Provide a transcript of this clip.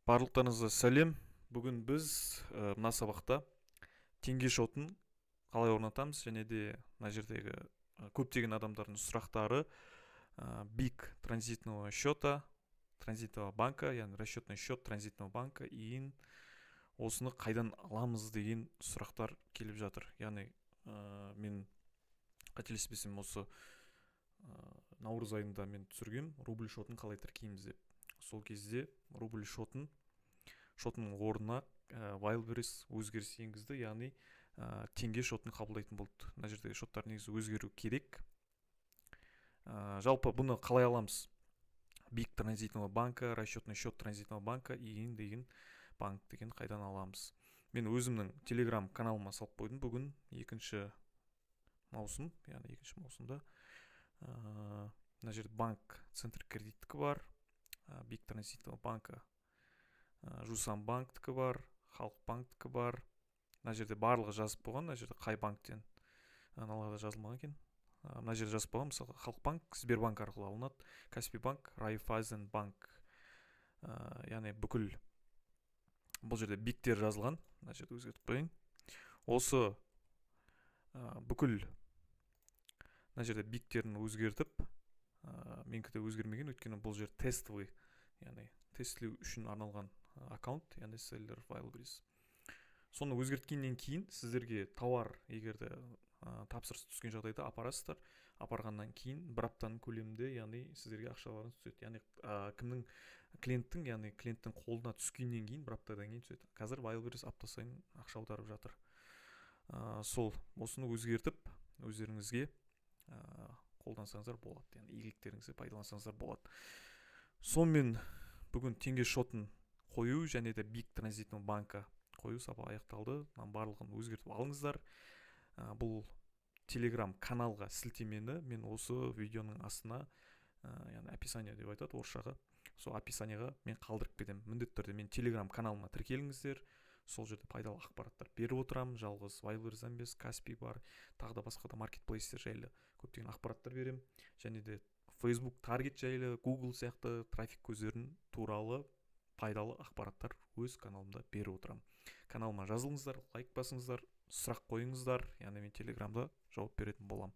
Барлықтарыңызға сәлем. Бүгін біз мына сабақта теңге шотын қалай орнатамыз және де мына жердегі көптеген адамдардың сұрақтары биг транзитного счета, транзитного банка, яғни расчетный счет транзитного банка иін осыны қайдан аламыз деген сұрақтар келіп жатыр. Яғни мен қателеспесем осы наурыз айында мен түсіргем рубль шотын қалай тіркейміз деп. Сол кезде рубль шотының орнына Wildberries өзгеріс енгізді, яғни теңге шотын қабылдайтын болды. Мына жердегі шоттар негізі өзгеру керек. Жалпы бұны қалай аламыз? Биг транзитного банка, расчетный счет транзитного банка, иін деген банк деген қайдан аламыз? Мен өзімнің телеграм каналыма салып қойдым. Бүгін 2 маусым, яғни 2 маусымда мына жерде банк центр кредиттікі бар, биг транзитного банка Жусан банктікі бар, Халық банктікі бар. Мына жерде барлығы жазып болған, мына жерде қай банктен аналарда жазылмаған екен. Мына жерде жазып болған, мысалы Халық банк Сбербанк арқылы алынады, Каспий банк, Райфайзен банк. Яғни бүкіл бұл жерде бигтер жазылған. Мына жерде өзгертіп қойын. Осы бүкіл мына жерде бигтерін өзгертіп, менікі өзгермеген, өйткені бұл жер тестовый, яғни тестілеу үшін арналған аккаунт, яғни селлер Wildberries. Соны өзгерткеннен кейін сіздерге тауар егерде тапсырыс түскен жағдайда апарасыздар. Апарғаннан кейін бір аптаның көлемінде, яғни сіздерге ақшаларыңыз түседі. Яғни клиенттің қолына түскеннен кейін бір аптадан кейін түседі. Қазір Wildberries апта сайын ақша аударып жатыр. Сол осыны өзгертіп өздеріңізге қолдансаңыздар болады, яғни игіліктеріңізге пайдалансаңыздар болады. Сонымен бүгін теңге шотын қою және де биг транзитного банка қою сабағы аяқталды. Барлығын өзгертіп алыңыздар. Бұл телеграм каналға сілтемені мен осы видеоның астына, яғни описание деп айтады орысшаға, сол описанияға мен қалдырып кетемін. Міндетті түрде мен телеграм каналыма тіркеліңіздер. Сол жерде пайдалы ақпараттар беріп отырамын. Жалғыз Wildberries емес, Каспий бар, тағы да басқа да маркетплейстер жайлы көптеген ақпараттар беремін. Және де Facebook таргет жайлы, Google сияқты трафик көздерін туралы пайдалы ақпараттар өз каналымда беріп отырамын. Каналыма жазылыңыздар, лайк басыңыздар, сұрақ қойыңыздар, яғни мен телеграмда жауап беретін боламын.